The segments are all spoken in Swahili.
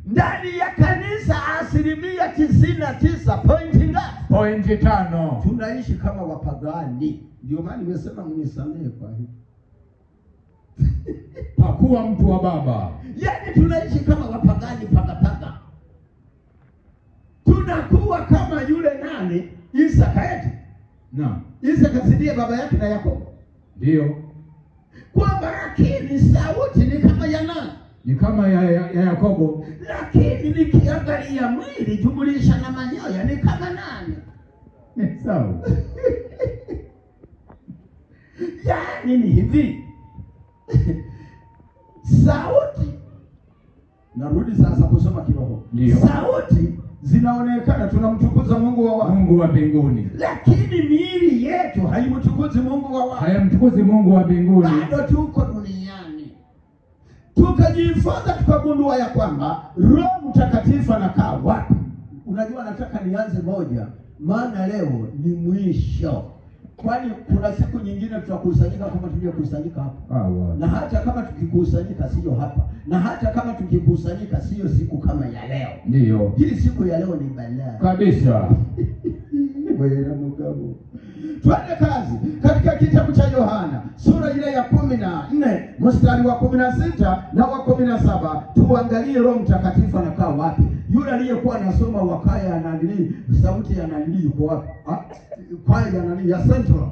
Ndani ya kanisa 99.5 tunaishi kama wapagani. Ndio maana nimesema mnisamehe kwa hiyo. Hakuwa mtu wa baba. Yaani tunaishi kama wapagani paka. Tunakuwa kama yule nani? Isaka eti. Naam. Isaka ndiye baba yake na Yakobo. Ndio. Kwamba lakini sauti ni kama ya nani? Ni kama ya Yakobo. Lakini nikiangalia mwili jumulisha na manyoya ni kama nani? Sawa. Yaani ni hivi. Sauti. Narudi sasa kusoma kiroho. Ndio. Sauti zinaonekana tunamtukuza Mungu wa wapi? Mungu wa mbinguni. Lakini miili yetu haimtukuzi Mungu wa wapi? Hayamtukuzi Mungu wa mbinguni. Bado tuko duniani. Tukajifunza tukagundua ya kwamba Roho Mtakatifu anakaa wapi? Unajua nataka nianze moja, maana leo ni mwisho. Kwani kuna siku nyingine tutakusanyika kama tulivyokusanyika hapa. Na hata kama tukikusanyika sio hapa. Na hata kama tukikusanyika sio siku kama ya leo. Ndio. Hii siku ya leo ni balaa. Kabisa. Wewe Mungu. Tuende kazi katika kitabu cha Yohana sura ile ya 14 mstari wa 16 na wa 17. Tuangalie Roho Mtakatifu anakaa wapi. Yule aliyekuwa anasoma wakaya anadili sauti ya nani yuko wapi? Kwaya ya nani? Ya Central.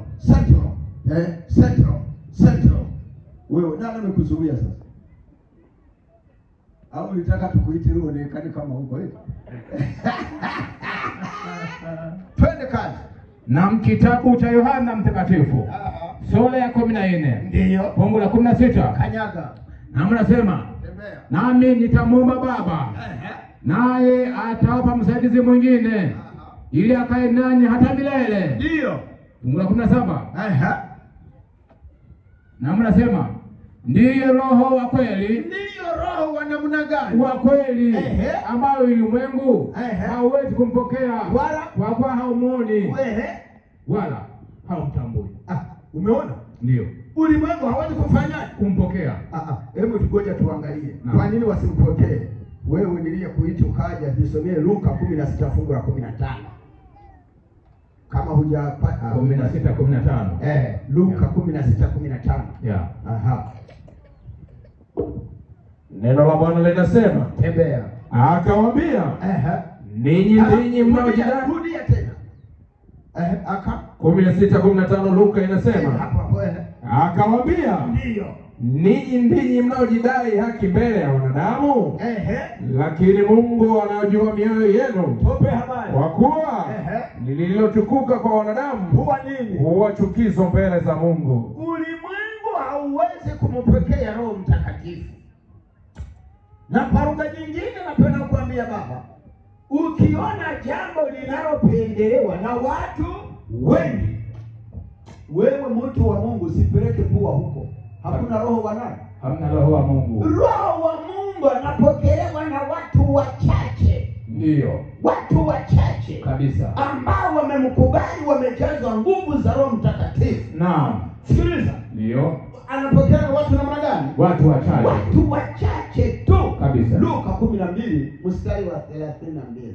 Wewe nani amekuzuia sasa? Au ulitaka tukuite leo onekane kama huko hivi? Twende kazi. Na kitabu cha Yohana Mtakatifu sura ya 14 ndio fungu la 16. Kanyaga. Na mnasema nami nitamwomba Baba naye atawapa msaidizi mwingine ili akae nanyi hata milele. Ndio. Fungu la 17. Na mnasema ndiye Roho wa kweli. Ndiyo Roho wa namna gani? Wa kweli ambao ulimwengu hauwezi kumpokea kwa kuwa haumuoni wala haumtambui. Umeona? Ndio. Ulimwengu hawezi kufanya kumpokea. Hebu tugoje tuangalie. Kwa nini wasimpokee? Wewe niliyekuita ukaja nisomee Luka 16 fungu la 15. Kama hujapata 16:15. Luka 16:15. Yeah. Neno la Bwana linasema, tembea. Akawaambia, ninyi mnaojidai. Rudia tena. 16:15 Luka inasema, akawaambia, ndio, ninyi mnaojidai haki mbele ya wanadamu, lakini Mungu anajua mioyo yenu. Tope habari. Kwa kuwa lililotukuka kwa wanadamu huwa nini? Huwa chukizo mbele za Mungu. Ulimwengu hauwezi kumpokea Roho Mtakatifu. Na kwa lugha nyingine napenda kuambia baba, ukiona jambo linalopendelewa na watu wengi, wewe mtu wa Mungu usipeleke pua huko. Hakuna roho wa nani? Hamna roho wa Mungu. Roho wa Mungu anapokelewa na watu wachache. Ndio. Watu wachache kabisa ambao wamemkubali, wamejazwa nguvu za Roho Mtakatifu. Naam. Sikiliza. Ndio. Anapokea watu namna gani? Watu wachache. Watu wachache tu. Kabisa. Luka 12 mstari wa 32.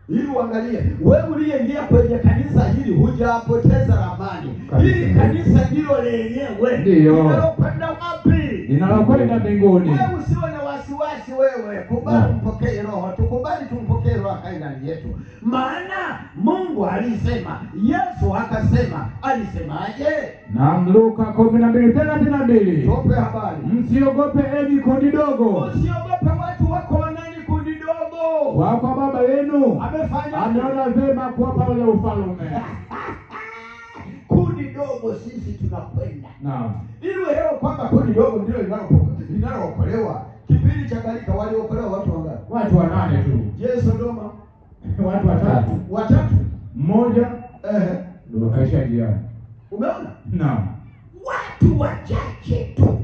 Ili uangalie, wewe uliyeingia kwenye kanisa hili hujapoteza ramani. Hili kanisa ndilo lenyewe. Ndio. Linalokwenda wapi? Linalokwenda mbinguni. Wewe usiwe na wasiwasi wewe. Kubali mpokee Roho. Tukubali tumpokee Roho akae ndani yetu. Maana Mungu alisema, Yesu akasema, alisemaje? Na Luka 12:32. Tope habari. Msiogope enyi kundi dogo. Usiogope watu wako wanani kundi dogo. Wako baba yenu amefanya, ameona vema kuwapa ule ufalme. Kundi dogo sisi tunakwenda. Naam. Ili leo kwamba kundi dogo ndio linalookolewa. Kipindi cha Galika waliokolewa watu wangapi? Watu 8 tu. Je, Sodoma? Watu 3. Watatu. Mmoja ndio kaisha jiani. Umeona? Naam. Watu wachache tu.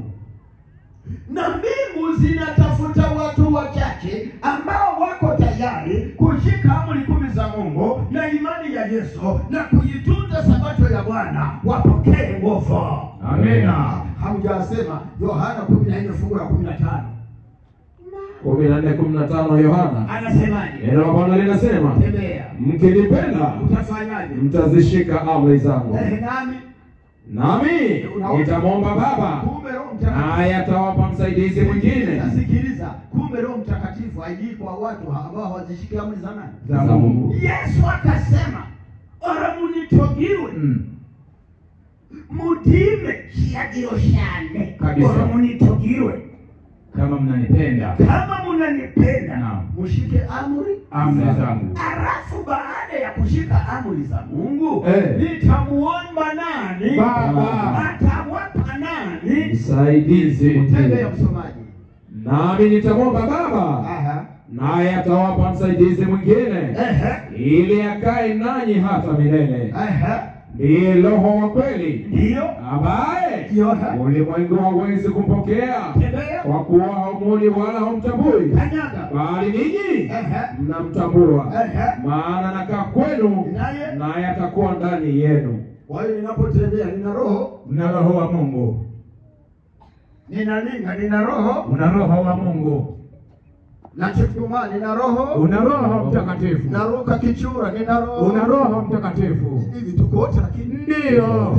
Na mbingu zinatafuta watu wachache ambao wako tayari kushika amri 10 za Mungu na imani ya Yesu na kuitunza sabato ya Bwana, wapokee nguvu. Amina. Hamjasema Yohana 14 fungu la 15. 14:15 Yohana. Anasemaje? Neno la Bwana linasema, tembea. Mkinipenda Utafanyaje? mtazishika amri zangu. Nami nitamwomba Baba, kumbe Roho Mtakatifu naye atawapa msaidizi mwingine. Sikiliza, kumbe Roho Mtakatifu haiji kwa watu ambao hawazishiki amri za nani? Za Mungu. Yesu akasema, ora munitogiwe. Mudime kiagiro cyane. Ora munitogiwe. Kama mnanipenda. Kama mnanipenda, mushike amri zangu. Alafu baada ya kushika amri za Mungu, nitamuomba nani? Baba. Atawapa nani? Msaidizi. Tembea msomaji. Nami nitamwomba Baba, naye atawapa msaidizi mwingine, ili akae nanyi hata milele. Ndiye Roho wa kweli, ndio ambaye ulimwengu hauwezi kumpokea, kwa kuwa haumwoni wala haumtambui, bali ninyi mnamtambua, maana anakaa kwenu, naye atakuwa ndani yenu. Kwa hiyo ninapotembea nina roho, na Roho wa Mungu. Nina roho, una Roho wa Mungu. Na chukuma nina roho, una Roho Mtakatifu. Na ruka kichura nina roho, una Roho Mtakatifu. Hivi tuko wote lakini ndio.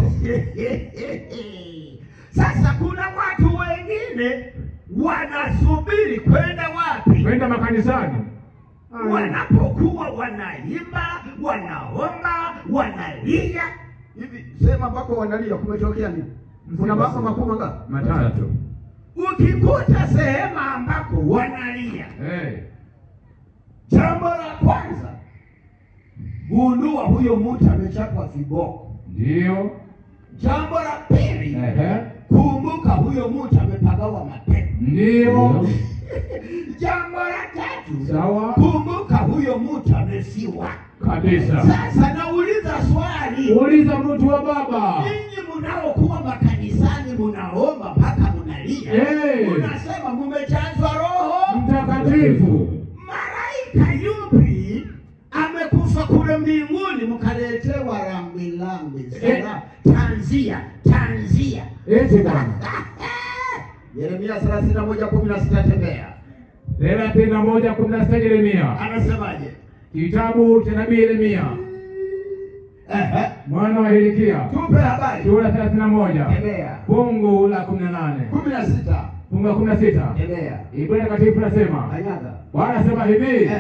Sasa kuna watu wengine wanasubiri kwenda wapi? Kwenda makanisani. Wanapokuwa wanaimba, wanaomba, wanalia. Hivi sema ambako wanalia kumetokea nini? Kuna mambo makubwa ngapi? Matatu. Ukikuta sehemu ambako wanalia, jambo la kwanza, gundua huyo mtu amechapwa viboko. Ndio. Jambo la pili, kumbuka huyo mtu amepagawa mapepo. Ndio. Jambo la tatu, sawa, kumbuka huyo mtu amefiwa kabisa. Sasa nauliza swali, uliza mtu wa Baba, ninyi mnaokuwa makanisani mnaomba mpaka mnalia, unasema mmejazwa Roho Mtakatifu, malaika yupi amekufa kule mbinguni mkaletewa rambirambi sana tanzia eti bwana? Yeremia 31:16 tembea. 31:16 Yeremia. Anasemaje? Kitabu cha nabii Yeremia. Mwana wa Hilkia. Tupe habari. Sura 31. Tembea. Fungu la 18. 16. Fungu la 16. Tembea. Biblia Takatifu nasema. Kanyaga. Bwana anasema hivi.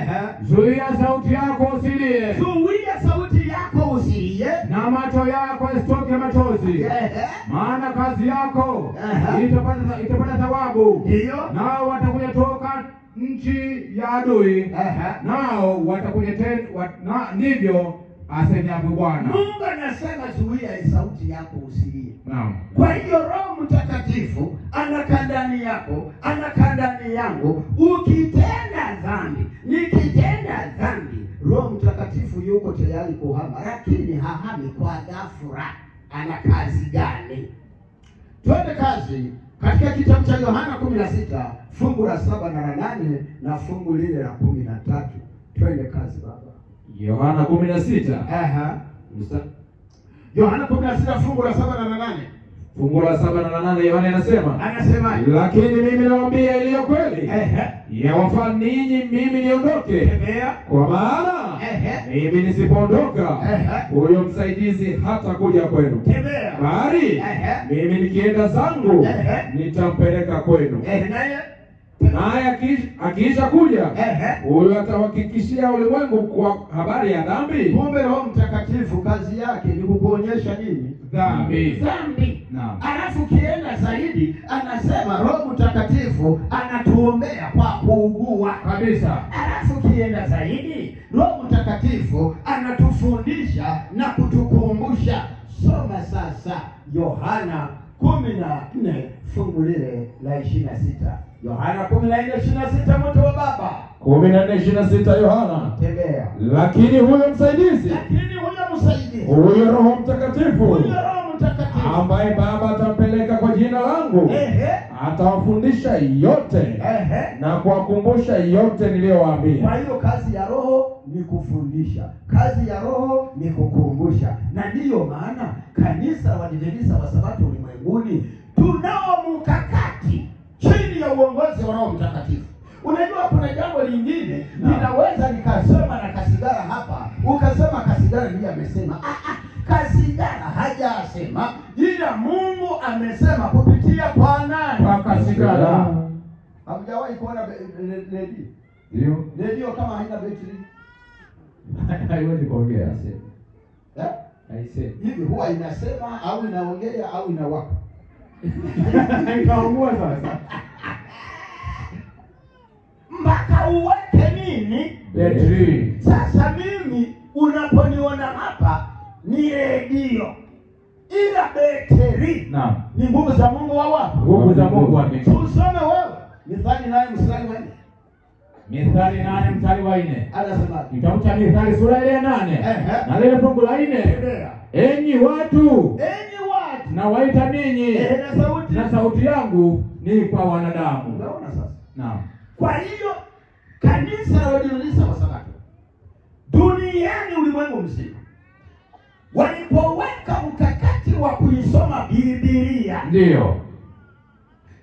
Zuia sauti yako usilie. Zuia sauti yako usilie. Na macho yako yasitoke machozi. Maana kazi yako itapata thawabu. Ndio. Nao watakuja toka nchi ya adui. Nao watakuja tena, ndivyo asemavyo Bwana. Mungu anasema zuia sauti yako usilie. Naam. Kwa hiyo Roho Mtakatifu anakaa ndani yako, anakaa ndani yangu. Ukitenda dhambi, nikitenda dhambi, Roho Mtakatifu yuko tayari kuhama, lakini hahami kwa ghafla. Ana kazi gani? Twende kazi katika kitabu cha Yohana 16 fungu la 7 na 8 na fungu lile la 13. Twende kazi baba. Yohana 16. Yohana 16 fungu la 7 na 8. Fungu la 7 na 8 Yohana anasema, lakini mimi nawaambia iliyo kweli, yawafaa ninyi mimi niondoke. Kwa maana mimi nisipoondoka, huyo msaidizi hata kuja kwenu. Bali mimi nikienda zangu, nitampeleka kwenu. Naye akiisha kuja, huyo atawahakikishia ulimwengu kwa habari ya dhambi. Kumbe Roho Mtakatifu kazi yake ni kukuonyesha nini? Dhambi. Naam. Alafu kienda zaidi anasema Roho Mtakatifu anatuombea kwa kuugua kabisa. Alafu kienda zaidi Roho Mtakatifu anatufundisha na kutukumbusha. Soma sasa Yohana 14 fungu lile la 26. Yohana 14:26 mtu wa Baba. 14:26 Yohana. Tembea. Lakini huyo msaidizi, huyo Roho Mtakatifu, ambaye Baba atampeleka kwa jina langu, atawafundisha yote na kuwakumbusha yote niliyowaambia. Kwa hiyo kazi ya Roho ni kufundisha, kazi ya Roho ni kukumbusha. Na ndiyo maana kanisa la Waadventista wa Sabato ulimwenguni tunao mkakati chini ya uongozi wa Roho Mtakatifu. Unajua kuna jambo lingine ninaweza nikasema na Kasigara hapa, ukasema Kasigara ndiye amesema. Kasigara hajasema, ila Mungu amesema kupitia kwa nani? Kwa Kasigara. Hamjawahi kuona redio? Ndio. Redio kama haina betri haiwezi kuongea. Hivi huwa inasema au inaongea au inawaka? Ikaungua sasa. Mpaka uweke nini? Betri. Sasa mimi unaponiona hapa ni redio, ila betri ni nguvu za Mungu wa wapi? Nguvu za Mungu wa mbinguni. Usome wewe Mithali 8 mstari wa 4. Mithali 8 mstari wa 4. Anasema kitabu cha Mithali sura ya 8 na ile fungu la 4. Enyi watu na waita ninyi, na sauti yangu ni kwa wanadamu. Unaona sasa? Naam. Kwa hiyo kanisa la Waadventista wa Sabato duniani, ulimwengu mzima, walipoweka mkakati wa kuisoma Biblia, ndio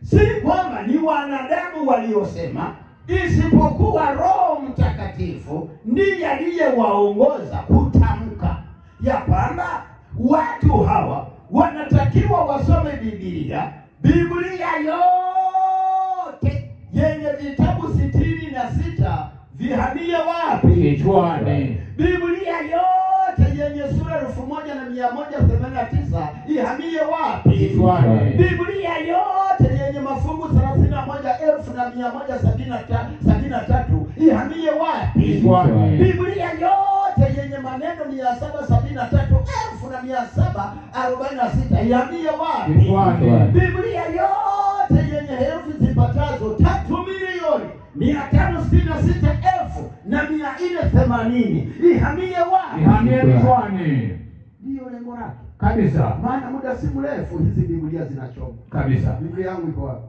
si kwamba ni wanadamu waliosema, isipokuwa Roho Mtakatifu ndiye aliyewaongoza kutamka ya kwamba watu hawa wanatakiwa wasome Biblia. Biblia yote yenye vitabu 66 vihamie wapi? Kichwani. Biblia yote yenye sura 1189 ihamie wapi? Kichwani. Biblia yote yenye mafungu 31,173 ihamie wapi? Kichwani. Biblia yote yenye maneno 773,746 ihamie wapi? Kichwani. Biblia yote yenye herufi zipatazo 3,566,480 ihamie wapi? Ihamie kichwani. Ndio lengo lake kabisa. Maana muda si mrefu hizi Biblia zinachoma kabisa. Biblia yangu iko wapi?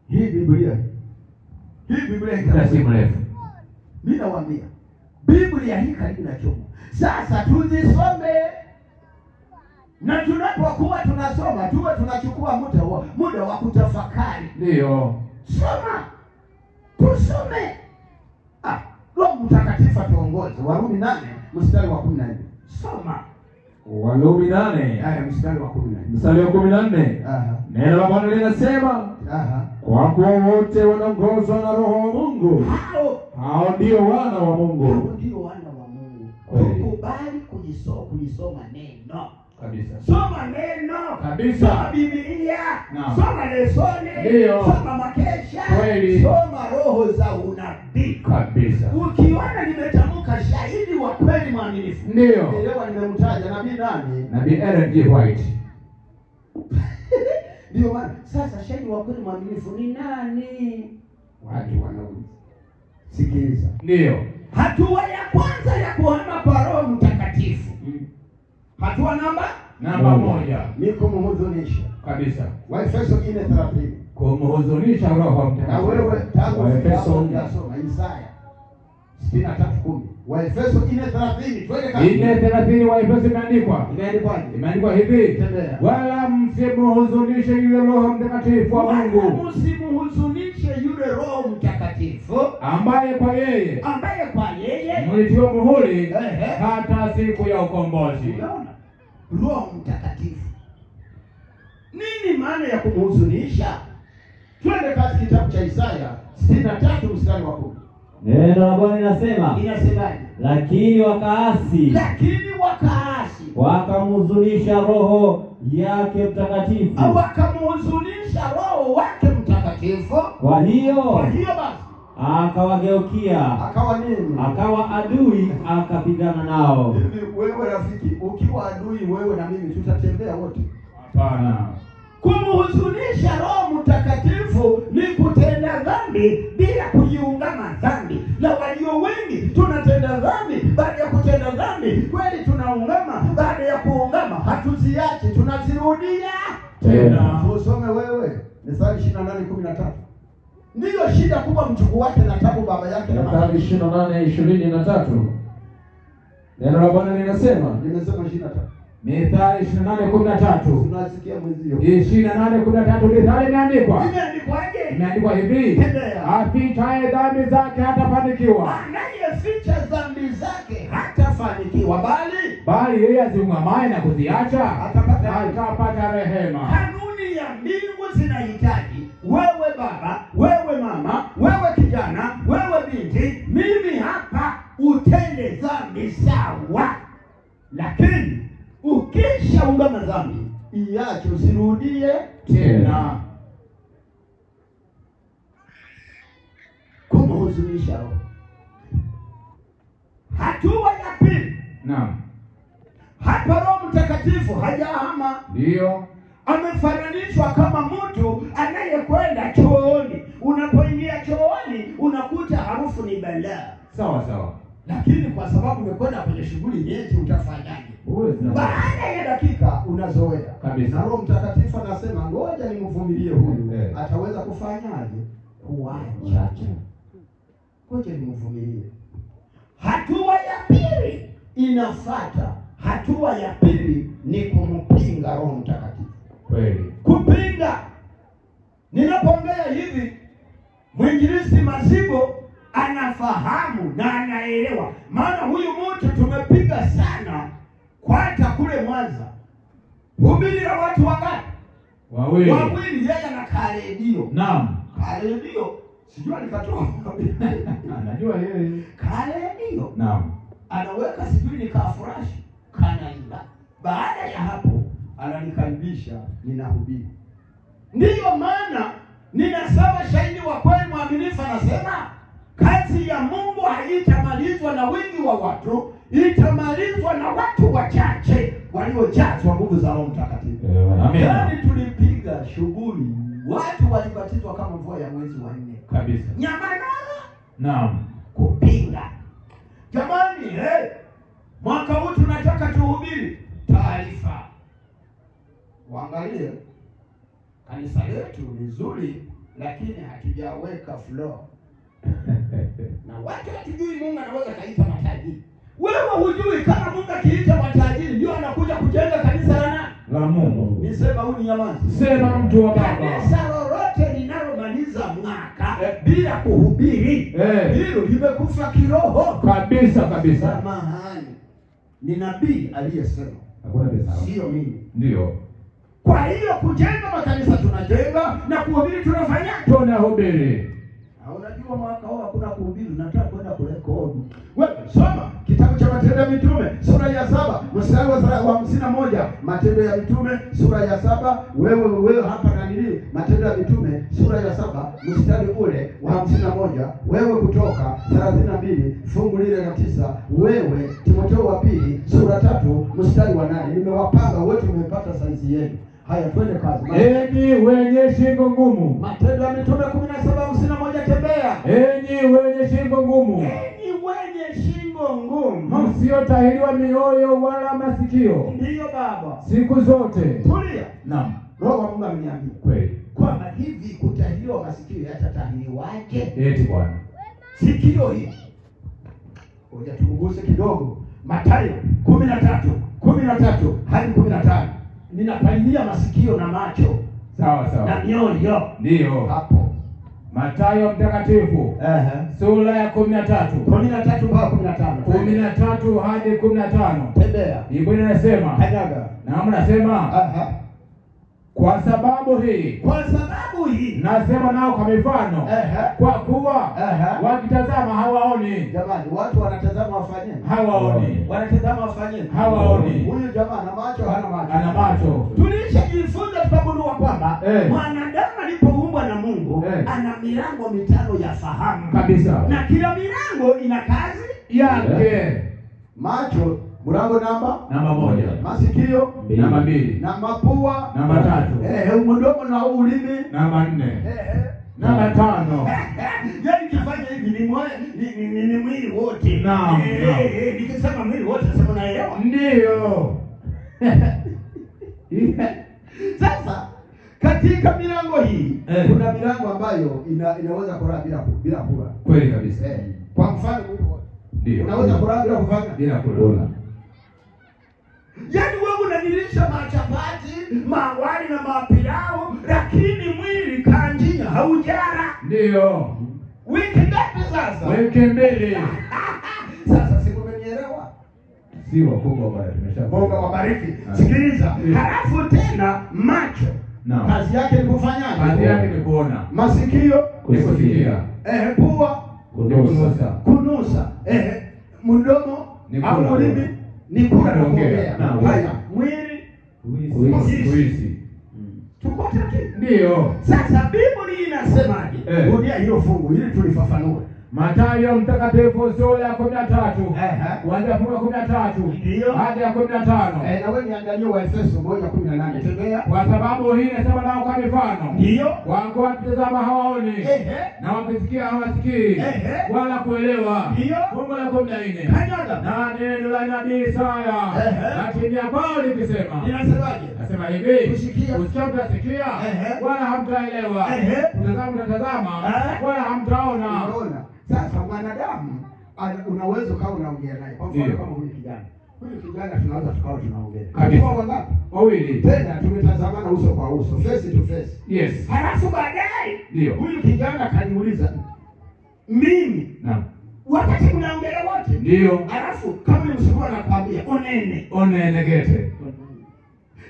Hii Biblia muda si mrefu. Mimi nawaambia Biblia hii karibu inachoma. Sasa tuzisome, na tunapokuwa tunasoma tuwe tunachukua muda wa kutafakari. Ndio. Soma. Tusome. Roho Mtakatifu atuongoze. Warumi 8 mstari wa 14. Soma. Warumi 8 mstari wa 14. Mstari wa 14. Neno la Bwana linasema, kwa kuwa wote wanaongozwa na Roho wa Mungu, hao ndio wana wa Mungu. Tukubali kulisoma neno. Kabisa. Soma neno. Kabisa. Soma Biblia. No. Soma lesoni. Ndio. Soma makesha. Kweli. Soma roho za unabii. Kabisa. Ukiona nimetamka shahidi wa kweli mwaminifu. Ndio. Elewa nimemtaja nabii nani? Nabii Ellen G. White. Ndio maana sasa shahidi wa kweli mwaminifu ni nani? Watu wanauliza. Sikiliza. Ndio. Hatua ya kwanza ya kuhama kwa Roho Mtakatifu. Hatua namba 1 ni kumhuzunisha. Kabisa. Waefeso 4:30. Kumhuzunisha Roho Mtakatifu. Na wewe tangu Waefeso unasoma Isaya 63:10. Waefeso 4:30. Twende kazi. 4:30 Waefeso imeandikwa. Imeandikwa hivi. Wala msimhuzunishe yule Roho Mtakatifu wa Mungu. Msimhuzunishe yule Roho Mtakatifu ambaye kwa yeye mlitiwa muhuri hata siku ya ukombozi. Unaona? Roho Mtakatifu. Nini maana ya kumhuzunisha? Twende katika kitabu cha Isaya 63 mstari wa 10. Neno la Bwana linasemaje? Lakini wakaasi wakamhuzunisha Roho yake Mtakatifu. Wakamhuzunisha Roho wake Mtakatifu. Kwa hiyo basi akawageukia. Akawa nini? Akawa adui, akapigana nao. Wewe rafiki, ukiwa adui wewe na mimi tutatembea wote? Hapana. Kumhuzunisha Roho Mtakatifu ni kutenda dhambi bila kujiungama dhambi. Na walio wengi tunatenda dhambi, baada ya kutenda dhambi kweli tunaungama, baada ya kuungama hatuziachi, tunazirudia tena. Usome wewe Mithali 28:13. Ndiyo shida kubwa mchukuu wake na tabu baba yake na Mithali 28:23. Neno la Bwana linasema, nimesema 23. Mithali 28:13. Unasikia mwezio. 28:13 Mithali imeandikwa. Imeandikwaje? Imeandikwa hivi. Afichaye dhambi zake hatafanikiwa. Anayeficha dhambi zake hatafanikiwa, bali yeye aziungamaye na kuziacha atapata rehema. Kanuni ya mbingu zinahitaji wewe baba, wewe mama, wewe kijana, wewe binti, mimi hapa utende dhambi sawa. Lakini ukisha ungama dhambi, iache, usirudie tena. Kumhuzunisha roho. Hatua ya pili. Naam. Hapa Roho Mtakatifu hajahama. Ndio. Amefananishwa kama mtu anayekwenda chooni. Unapoingia chooni unakuta harufu ni balaa. Sawa sawa. Lakini kwa sababu umekwenda kwenye shughuli nyeti, utafanyaje? Baada ya dakika unazoea kabisa. Na Roho Mtakatifu anasema ngoja nimvumilie huyu. Ataweza kufanyaje? Kuacha. Ngoja nimvumilie. Hatua ya pili inafuata. Hatua ya pili ni kumpinga Roho Mtakatifu. Kweli. Kupinga. Ninapoongea hivi, mwinjilisti Masibo anafahamu na anaelewa. Maana huyu mtu tumepiga sana kwa hata kule Mwanza. Hubiri la watu wangapi? Wawili. Yeye ana karedio. Naam. Karedio. Sijui alikatoa. Anajua yeye. Karedio. Naam. Anaweka sijui ni kafurashi. Kanaimba. Baada ya hapo ananikaribisha, ninahubiri. Ndiyo maana ninasema shahidi wa kweli mwaminifu anasema kazi ya Mungu haitamalizwa na wingi wa watu, itamalizwa na watu wachache waliojazwa nguvu za Roho Mtakatifu. Amen. Yaani tulipiga shughuli, watu walibatizwa kama mvua ya mwezi wa 4 kabisa. Nyamanara. Naam. Kupinga. Jamani, mwaka huu tunataka tuhubiri taarifa. Waangalie kanisa letu ni zuri, lakini hatujaweka floor. Na watu hatujui Mungu anaweza kaita matajiri. Wewe hujui kama Mungu akiita matajiri ndio anakuja kujenga kanisa la nani? La Mungu. Nisema huyu nyamazi. Sema mtu wa Baba. Kanisa lolote linalomaliza mwaka bila kuhubiri, hilo limekufa kiroho. Kabisa kabisa. Samahani. Ni nabii aliyesema. Hakuna pesa. Sio mimi. Ndio. Kwa hiyo kujenga makanisa tunajenga na kuhubiri tunafanya. Tunahubiri. Unajua mwaka huu hakuna kuhubiri, nataka kwenda kurekodi. Wewe soma kitabu cha Matendo ya Mitume sura ya 7 mstari wa 51. Matendo ya Mitume sura ya 7. Wewe hapa nanili Matendo ya Mitume sura ya 7 mstari ule wa 51. Wewe Kutoka 32 fungu lile la 9. Wewe Timotheo wa pili sura 3 mstari wa 8. Nimewapanga wote, umepata saizi yenu. Haya, twende kazi. Enyi wenye shingo ngumu. Matendo ya Mitume 17:51. Tembea. Enyi wenye shingo ngumu. Enyi wenye shingo ngumu. Msiotahiriwa mioyo wala masikio. Ndiyo baba. Siku zote. Tulia. Naam. Roho wa Mungu ameniambia kweli kwamba hivi kutahiriwa masikio yatatahiriwaje? Eti Bwana. Sikio hili. Ngoja tuguse kidogo. Mathayo 13 hadi 15. Ninapalilia masikio na macho. Sawa sawa. Na mioyo. Ndio. Hapo. Mathayo mtakatifu. Sura ya 13 mpaka 15. 13 hadi 15. Tembea. Biblia inasema. Kanyaga. Na mnasema. Kwa sababu hii nasema nao kwa mifano, kwa kuwa wakitazama hawaoni. Jamani, watu wanatazama wafanye? Hawaoni. Wanatazama wafanye? Hawaoni. Huyu jamaa ana macho, hana macho? Ana macho. Tulishajifunza tukagundua kwamba mwanadamu alipoumbwa na Mungu ana milango 5 ya fahamu. Kabisa. Na kila milango ina kazi yake. Macho mlango namba 1, masikio namba 2, na mapua namba 3, mdomo na ulimi namba 4, namba 5. Yaani kifanya hivi ni mwili wote. Naam. Nikisema mwili wote sema naelewa. Ndio. Sasa katika milango hii kuna milango ambayo inaweza kula bila kula. Kweli kabisa. Kwa mfano mwili wote. Ndio. Unaweza kula bila kufanya? Bila kula. Yaani wewe unanilisha machapati, mawali na mapilau, lakini mwili kanjia haujara. Ndio. Wiki ngapi sasa? Wiki 2. Sasa sikumenielewa. Si wakubwa bwana, tumesha. Mungu awabariki. Sikiliza. Halafu tena macho. Naam. Kazi yake ni kufanyaje? Kazi yake ni kuona. Masikio Kusikia. Pua Kunusa. Kunusa. Mdomo Ni au kula. ulimi ni kula na kuongea. Naam. Haya, mwili Kuhisi. tuko tayari. Ndio. Sasa Biblia inasemaje? Rudia hilo fungu ili tulifafanue. Mathayo mtakatifu sura ya 13. Kuanzia fungu la 13 Ndio. hadi ya 15. Na wewe niangalie Waefeso 1:18. Tembea. Kwa sababu hii nasema nao kwa mifano. Ndio. Wangu wakitazama hawaoni. Na wakisikia hawasikii. Wala kuelewa. Ndio. Fungu la 14. Kanyaga. Na neno la nabii Isaya. Lakini hapao likisema. Inasemaje? Nasema hivi. Kusikia. Kusikia mtasikia. Wala hamtaelewa. Kutazama mtatazama. Wala hamtaona. Unaona? Sasa mwanadamu unaweza kama unaongea naye. Kwa mfano kama huyu kijana. Huyu kijana tunaweza tukawa tunaongea. Kwa wangapi? Wawili. Tena tumetazamana uso kwa uso, face to face. Yes. Halafu baadaye Ndio. huyu kijana kaniuliza mimi. Naam. Wakati mnaongelea wote. Ndio. Halafu kama msukua anakuambia onene Gete.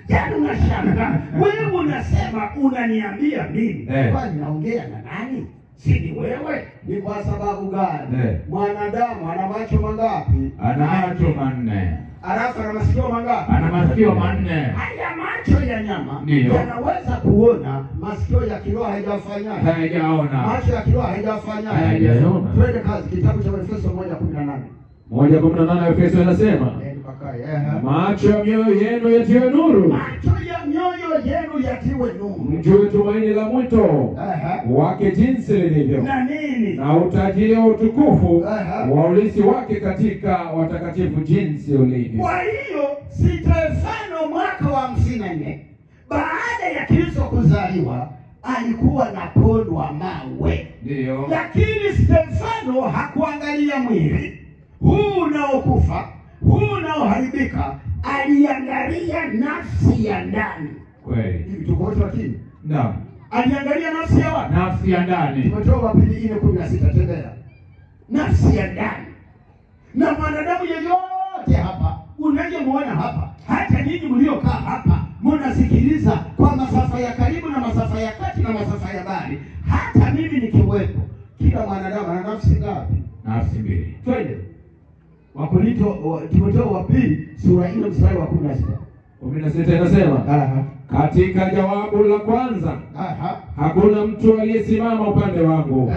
Yaani unashangaa. Wewe unasema unaniambia mimi. Kwani naongea na nani? Si ni wewe? Ni kwa sababu gani? Mwanadamu ana macho mangapi? Ana macho 4. Alafu ana masikio mangapi? Ana masikio 4. Haya macho ya nyama Ndio. yanaweza kuona, masikio ya kiroho haijafanyaje? Haijaona. Macho ya kiroho haijafanyaje? Haijaona. Twende kazi, kitabu cha Efeso 1:18. 1:18 Efeso inasema, macho ya mioyo yenu yatiwe nuru. Macho ya mioyo yenu yatiwe nuru. Mjue tumaini la mwito wake jinsi lilivyo. Na nini? Na utajiri wa utukufu wa urithi wake katika watakatifu jinsi ulivyo. Kwa hiyo Stefano mwaka wa 54 baada ya Kristo kuzaliwa alikuwa na pondwa mawe. Ndio. Lakini Stefano hakuangalia mwili huu unaokufa, huu unaoharibika, aliangalia nafsi ya ndani. Kweli. Hivi tuko wote wakini? Naam. Aliangalia nafsi ya wapi? Nafsi ya ndani. Tumetoa 2:16 tembea. Nafsi ya ndani. Na mwanadamu yeyote hapa, unayemuona hapa, hata nyinyi mliokaa hapa, mnasikiliza kwa masafa ya karibu na masafa ya kati na masafa ya mbali, hata mimi nikiwepo, kila mwanadamu ana nafsi ngapi? Nafsi 2. Twende. Timotheo wa pili sura 4 mstari wa 16. 16 inasema, katika jawabu la kwanza hakuna mtu aliyesimama upande wangu,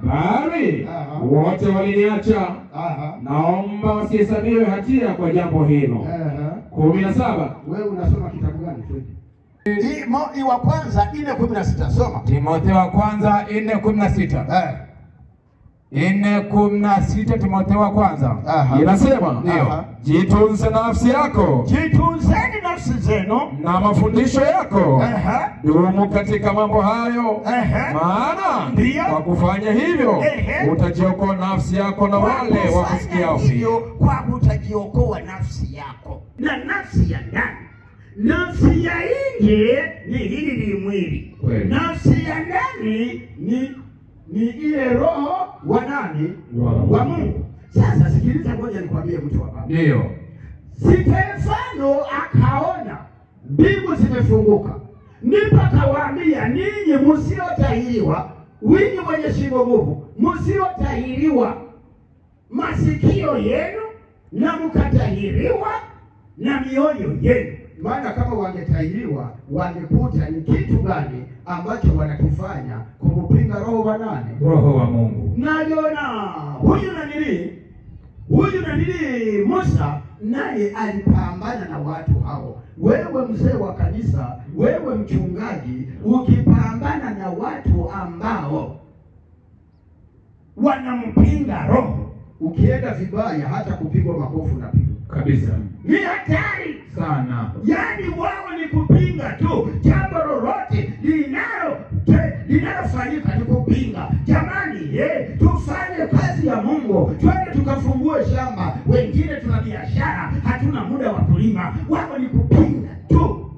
bali wote waliniacha. Naomba wasihesabiwe hatia kwa jambo hilo. 17. Wewe unasoma kitabu gani? Hii wa kwanza 4:16 soma. Timotheo wa kwanza 4:16. 4:16 Timotheo wa kwanza. Inasema, jitunze nafsi yako. Jitunzeni nafsi zenu Na mafundisho yako. Dumu katika mambo hayo. Maana kwa kufanya hivyo utajiokoa nafsi yako na wale wakusikiao pia. Kwa utajiokoa nafsi yako na nafsi ya ndani. Nafsi ya nje ni hili ni mwili. Nafsi ya ndani ni ile roho wa nani? Wa Mungu. Sasa sikiliza, ngoja nikwambie mtu hapa. Ndio. Stefano akaona mbingu zimefunguka. Ndipo akawaambia, ninyi msiotahiriwa, winyi wenye shingo ngumu, msiotahiriwa masikio yenu na mkatahiriwa na mioyo yenu. Maana kama wangetahiriwa wangekuta ni kitu gani ambacho wanakifanya kumpinga roho wa nani? Roho wa Mungu. Naliona huyu nanili Musa naye alipambana na watu hao. Wewe mzee wa kanisa, wewe mchungaji, ukipambana na watu ambao wanampinga roho, ukienda vibaya hata kupigwa makofi na pigo Kabisa. ni hatari Sana. Yaani wao ni kupinga tu. Jambo lolote linalofanyika ni kupinga. Jamani, tufanye kazi ya Mungu. Twende tukafungue shamba. Wengine tuna biashara, hatuna muda wa kulima, wao ni kupinga tu.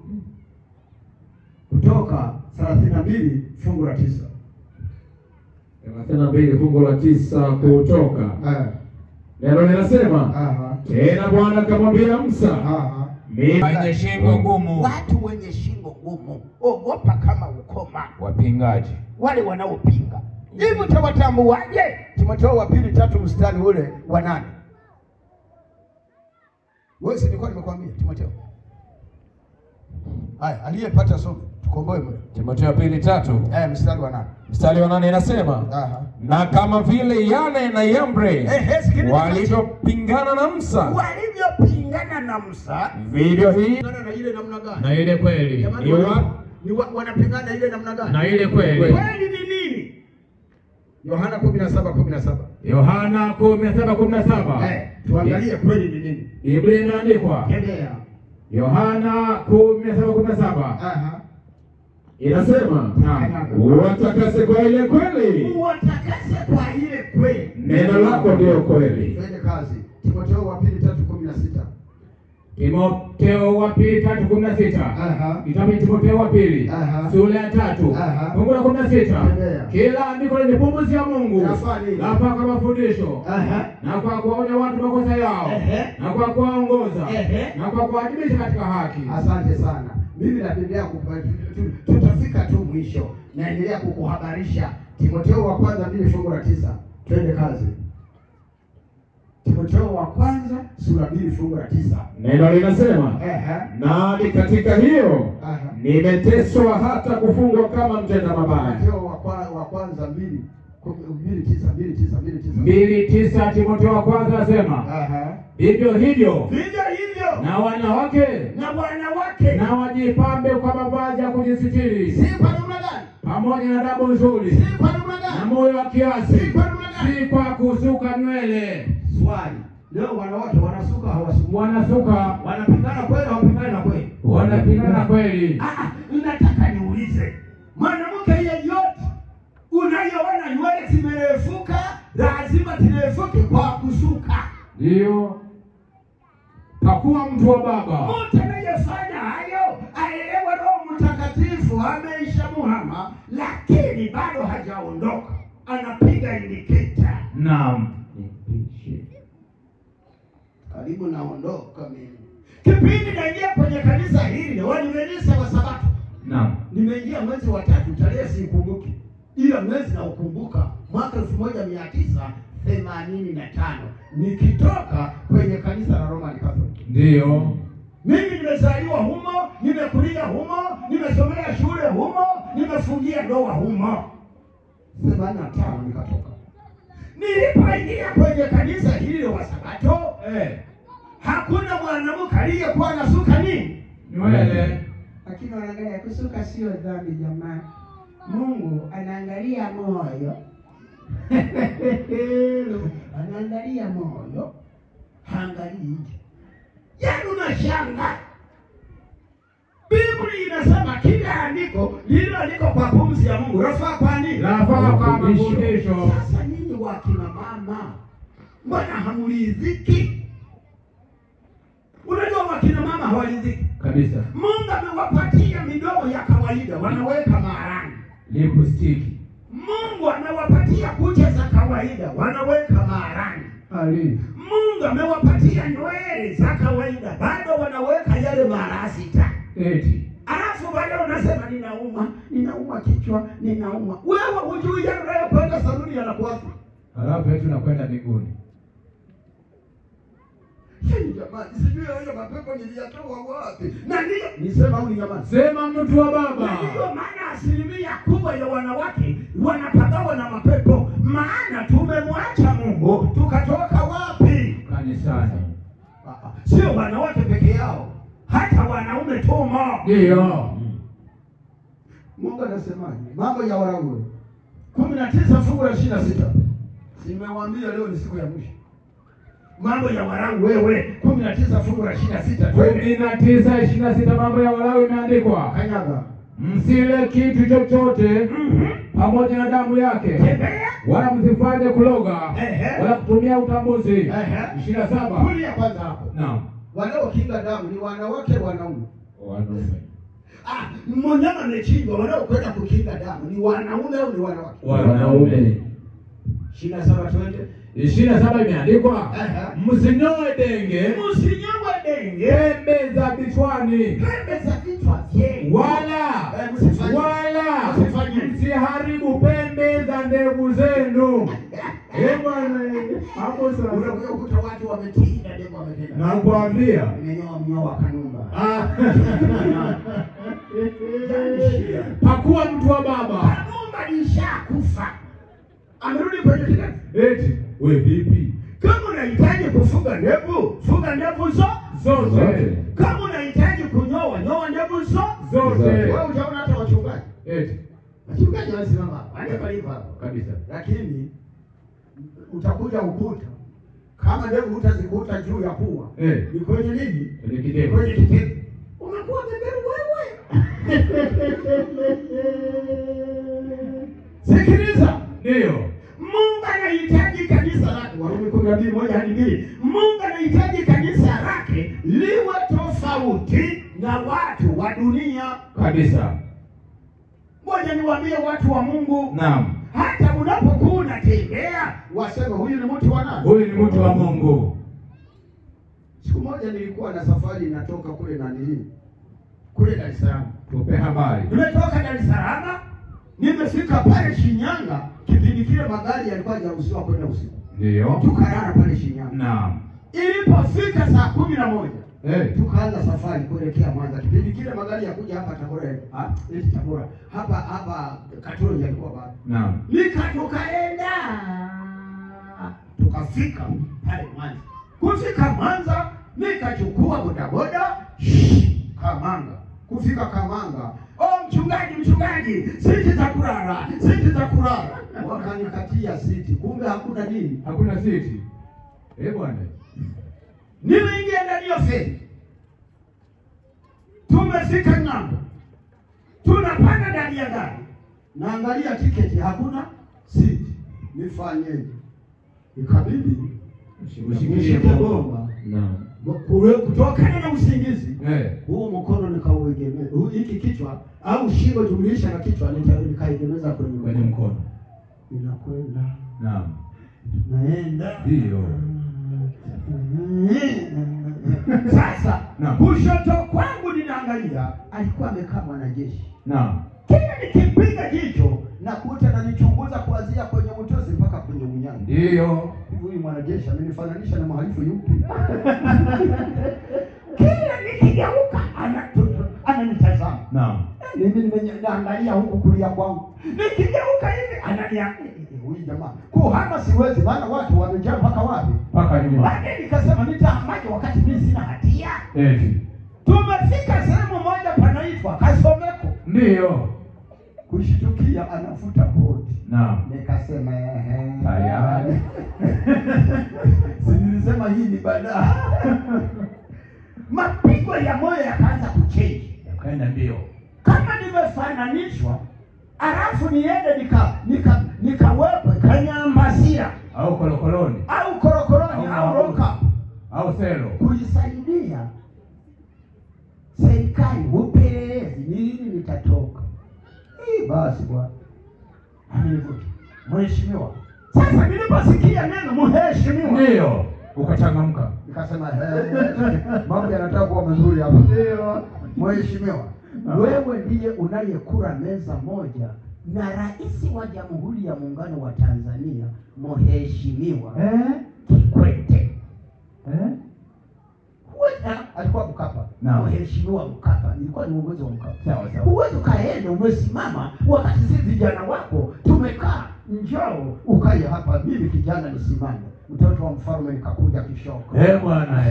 Kutoka 32 fungu la 9. 32 fungu la 9 Kutoka. Neno linasema, tena Bwana akamwambia Musa, mimi wenye shingo ngumu. Watu wenye shingo ngumu, ogopa kama ukoma. Wapingaji, wale wanaopinga. Hivi utawatambuaje? Timotheo wa pili 3 mstari ule wa 8. Wewe si nilikuwa nimekwambia Timotheo? Haya, aliyepata somo tukomboe mwe. Timotheo wa pili 3 mstari wa 8. Mstari wa 8 inasema, na kama vile Yane na Yambre walivyopingana na Musa, vivyo hii na ile namna gani? Na ile kweli. Wanapingana ile namna gani? Na ile kweli. Kweli ni nini? Yohana 17:17. Yohana 17:17. Tuangalie kweli ni nini. Biblia imeandikwa. Yohana 17:17. Inasema, uwatakase kwa ile kweli. Uwatakase kwa ile kweli. Neno lako ndio kweli. Twende kazi. Timotheo wa pili 3:16. Timotheo wa pili 3:16. Kitabu cha Timotheo wa pili sura ya 3 fungu la 16. Kila andiko lenye pumzi ya Mungu lafaa kwa mafundisho, na kwa kuwaonya watu makosa yao, na kwa kuwaongoza, na kwa kuwaadibisha katika haki. Asante sana. Mimi naendelea tutafika tu mwisho. Naendelea kukuhabarisha Timotheo wa kwanza 2 fungu la 9. Twende kazi. Timotheo wa kwanza sura 2 fungu la 9. Neno linasema, nami katika hiyo nimeteswa hata kufungwa kama mtenda mabaya. Timotheo wa kwanza 2:9. Timotheo wa kwanza anasema, vivyo hivyo na wanawake na wajipambe kwa mavazi ya kujisitiri, si kwa namna gani? pamoja na adabu nzuri, si kwa namna gani? na moyo wa kiasi, si kwa kusuka nywele. Swali, leo wanawake wanasuka hawasuki? Wanasuka. Wanapingana kweli au wanapingana kweli? Wanapingana kweli. Nataka niulize, mwanamke yeyote unayoona nywele zimerefuka lazima zirefuke kwa kusuka? Ndio. Hakuwa mtu wa baba. Mtu anayefanya hayo aelewe Roho Mtakatifu ameishamuhama, lakini bado hajaondoka. Anapiga indiketa. Naam. Karibu naondoka mimi. Kipindi naingia kwenye kanisa hili, Waadventista wa Sabato. Naam. Nimeingia mwezi wa 3, tarehe sikumbuki. Ila mwezi na ukumbuka mwaka 1985 nikitoka kwenye kanisa la Roman Catholic. Ndio. Mimi nimezaliwa humo, nimekulia humo, nimesomea shule humo, nimefungia ndoa humo. 85 nikatoka. Nilipoingia kwenye kanisa hili la Sabato, hakuna mwanamke aliyekuwa anasuka nini? Nywele. Lakini wanaangalia kusuka sio dhambi jamani. Mungu anaangalia moyo. Anaangalia moyo, haangalii nje. Yaani unashanga. Biblia inasema kila andiko lilo liko kwa pumzi ya Mungu. Rafaa kwa nini? Rafaa kwa mafundisho. Sasa nyinyi wakina mama, mbona hamuliziki? Unajua wakina mama hawaliziki kabisa. Mungu amewapatia midomo ya kawaida, wanaweka maharani. Lipstick. Mungu amewapatia kucha za kawaida, wanaweka maharani. Mungu amewapatia nywele za kawaida, bado wanaweka yale marasita. Alafu bado unasema ninauma kichwa, ninauma. Wewe hujui yale unayopenda saluni yanakuafu. Alafu eti unakwenda mbinguni. Jamani, sijui hiyo mapepo niliyatoa wapi. Na ndio nisema au jamani? Sema mtu wa baba. Ndio maana asilimia kubwa ya wanawake wanapagawa na mapepo, maana tumemwacha Mungu. Tukatoka wapi? Kanisani. Sio wanawake peke yao, hata wanaume tumo. Ndio. Mungu anasemaje? Mambo ya Walawi 19 fungu la 26. Nimewaambia leo ni siku ya mwisho. Mambo ya Walawi wewe 19 fungu la 26. 19:26 Mambo ya Walawi imeandikwa. Kanyaga. Msile kitu chochote pamoja na damu yake, wala msifanye kuloga, wala kutumia utambuzi. 27. Kulia kwanza hapo. Naam. Wanaokinga damu ni wanawake, wanaume. Wanaume. Mnyama amechinjwa, wanaokwenda kukinga damu ni wanaume au ni wanawake? Wanaume. 27 twende. 27 imeandikwa, msinyoe denge. Msinyoe denge pembe za vichwani. Pembe za vichwa vyenu. Wala msiharibu pembe za ndevu zenu. Bwana, hapo sasa unakuja kukuta watu wametinda ndevu wametenda. Nakwambia. Imenyoa mnyoa kanumba. Pakuwa mtu wa baba. Kanumba nishakufa. Amerudi kwenye kile. Eti, wewe vipi? Kama unahitaji kufuga ndevu, fuga ndevu zote. Kama unahitaji kunyoa, nyoa ndevu zote. Wewe unaona hata wachungaji. Eti, wachungaji wanasimama hapa kabisa. Lakini utakuja ukuta kama ndevu utazikuta juu ya pua. Ni kwenye nini? Kwenye kidevu. Kwenye kidevu. Unakuwa beberu wewe. Sikiliza. Ndio. Mungu anahitaji kanisa lake. Warumi 12:1-2. Mungu anahitaji kanisa lake liwe tofauti na watu wa dunia Kabisa. Ngoja niwaambie watu wa Mungu. Naam. Hata unapokuwa unatembea, waseme huyu ni mtu wa nani? Huyu ni mtu wa Mungu. Siku moja nilikuwa na safari inatoka kule kule Dar es Salaam. Tupe habari. Nimetoka Dar es Salaam, nimefika pale Shinyanga, kipindi kile magari yalikuwa hayaruhusiwa kwenda usiku. Ndio. Tukalala pale Shinyanga. Naam. Ilipofika saa 11, tukaanza safari kuelekea Mwanza. Kipindi kile magari ya kuja hapa Tabora, Tabora. Hapa Katoro yalikuwa bado. Naam. Tukaenda. Tukafika pale Mwanza. Kufika Mwanza, nikachukua bodaboda Kamanga. Kufika Kamanga, mchungaji, siti za kulala. Wakanikatia siti. Kumbe hakuna nini? Hakuna siti. Bwana. Nimeingia ndani ya feri. Tumefika ng'ambo. Tunapanda ndani ya gari. Naangalia tiketi, hakuna siti. Nifanyeje? Ikabidi ushikilie bomba. Naam. Kutokana na usingizi. Huu mkono nikauegemeza. Hiki kichwa au shingo jumlisha na kichwa nikaegemeza kwenye mkono. Ninakwenda. Naam. Naenda. Ndio. Sasa kushoto kwangu ninaangalia, alikuwa amekaa mwanajeshi. Naam. Kila nikipiga jicho nakuta ananichunguza kuanzia kwenye utosi mpaka kwenye unyani. Ndio. Huyu mwanajeshi amenifananisha na mhalifu yupi? Kila nikigeuka ananitazama. Naam. Mimi nimeangalia huku kulia kwangu. Nikigeuka hivi ananiangalia. Huyu jamaa. Kuhama siwezi, maana watu wamejaa mpaka wapi? Mpaka nyuma. Baadaye nikasema nitahamaje wakati mimi sina hatia? Tumefika sehemu moja panaitwa Kasomeko. Ndio. Kushitukia anafuta kodi. Naam. Nikasema tayari. Nilisema hii ni balaa. Mapigo ya moyo yakaanza kuchange. Yakaenda mbio. Kama nimefananishwa, alafu niende nikawekwe Kanyambasira au korokoroni au roka au selo kuisaidia serikali upelelezi nini nitatoka. Basi bwana. Amenivuta. Mheshimiwa. Sasa niliposikia neno mheshimiwa. Ndio. Ukachangamka. Nikasema mambo yanataka kuwa mazuri hapa. Ndio. Mheshimiwa. Wewe ndiye unayekula meza moja na Rais wa Jamhuri ya Muungano wa Tanzania, Mheshimiwa Kikwete. Alikuwa Mkapa. Mheshimiwa Mkapa. Nilikuwa ni uongozi wa Mkapa. Sawa. Huwezi kaenda umesimama wakati sisi vijana wako tumekaa. Njoo ukae hapa, mimi kijana nisimame. Mtoto wa mfalme nikakuja kishoka. Bwana.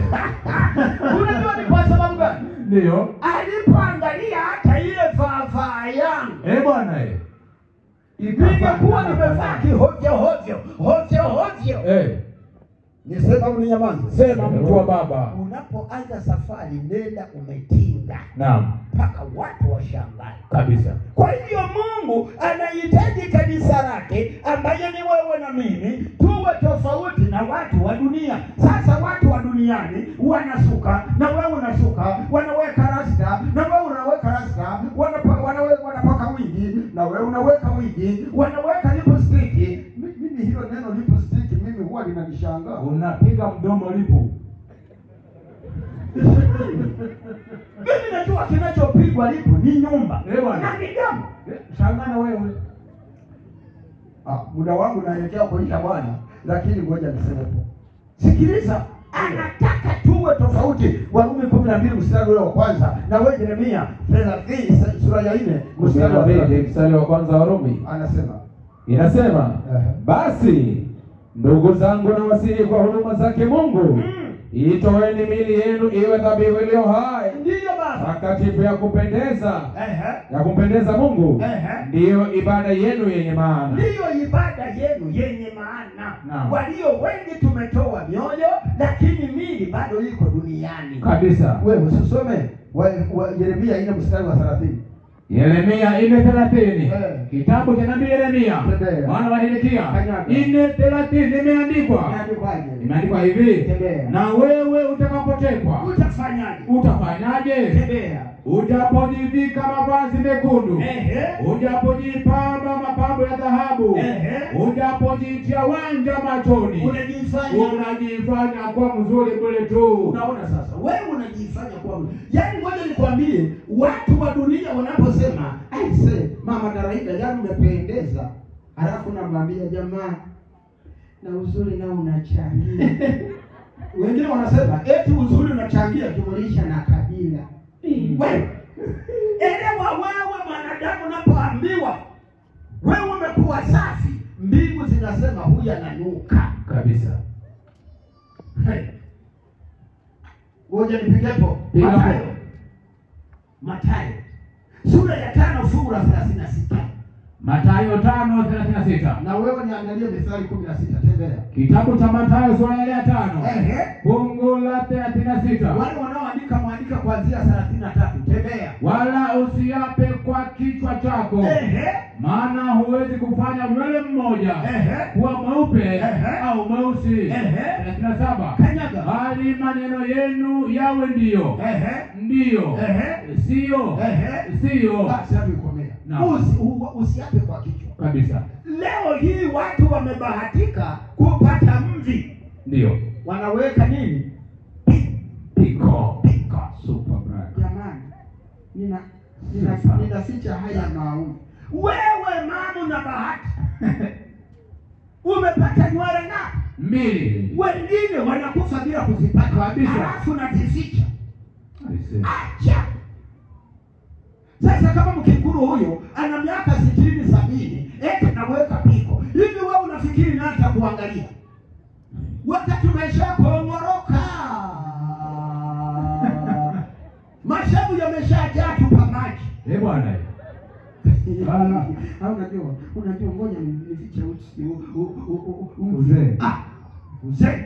Unajua ni kwa sababu gani? Ndio. Alipoangalia hata ile vava yangu. Bwana. Ningekuwa nimevaa hovyo. Nisema mninyamaze. Sema mtu wa baba. Unapoanza safari nenda umetinga. Naam. Mpaka watu washangae. Kabisa. Kwa hivyo Mungu anahitaji kanisa lake ambaye ni wewe na mimi tuwe tofauti na watu wa dunia. Sasa watu wa dunia duniani wanasuka na wewe unasuka, wanaweka rasta na wewe unaweka rasta, wanapaka wigi na wewe unaweka wigi, wanaweka lipstick. Mimi hilo neno lipstick mimi huwa linanishangaa. Unapiga mdomo lipo. Mimi najua kinachopigwa lipo ni nyumba. Na ni damu. Shangana wewe. Muda wangu naelekea kuisha bwana, lakini ngoja nisemepo. Sikiliza, anataka tuwe tofauti. Warumi 12 mstari wa kwanza na wewe Yeremia 30 sura ya 4 mstari wa kwanza wa Warumi. Inasema basi ndugu zangu na wasihi kwa huduma zake Mungu, itoeni miili yenu iwe dhabihu iliyo hai, ndiyo baba, takatifu ya kupendeza, ya kumpendeza Mungu, ndiyo ibada yenu yenye maana. Ndiyo ibada yenu yenye maana. Walio wengi tumetoa mioyo, lakini miili bado iko duniani kabisa. Wewe usisome Yeremia 4 mstari wa 30. Yeremia 4:30. Kitabu cha nabii Yeremia mwana wa Hilkia 4:30 imeandikwa hivi. Na wewe utakapotekwa utafanyaje? Ujapojivika mavazi mekundu, ujapojipamba mapambo ya dhahabu, ujapojitia wanja machoni, unajifanya kwa mzuri bure tu. Unaona sasa, wewe unajifanya kwa mzuri. Yaani ngoja nikwambie, watu wa dunia wanaposema aise mama Daraida yaani umependeza, halafu namwambia jamaa na uzuri nao unachangia. Wengine wanasema eti uzuri unachangia jumulisha na kabila. Wewe elewa, wewe mwanadamu unapoambiwa wewe umekuwa safi, mbingu zinasema huyu ananuka kabisa. Ngoja nipigepo Mathayo sura ya 5 fungu la 36. Mathayo 5:36. Na wewe niangalie Mithali 16. Tembea. Kitabu cha Mathayo sura ya 5 fungu la 36. Wale wanaoandika muandika kuanzia 33. Tembea. Wala usiape kwa kichwa chako, maana huwezi kufanya nywele mmoja kuwa mweupe au mweusi. 37. Kanyaga. Bali maneno yenu yawe ndiyo, ndiyo, sio, sio. Basi hapo ikomea. Usiape kwa kichwa kabisa. Leo hii watu wamebahatika kupata mvi. Ndio. Wanaweka nini? Piko. Super brand. Jamani, ninaficha haya mauni. Wewe mama na bahati. Umepata nywele na mbili. Wengine wanakufa bila kuzipata kabisa. Alafu nazificha. Acha. Sasa kama mkikuru huyo ana miaka 60-70, eti naweka piko. Hivi wewe unafikiri nani atakuangalia? Wakati umeshakongoroka. Mashavu yameshajaa tupa maji. Bwana. Unajua ngoja nifiche uzee. Uzee.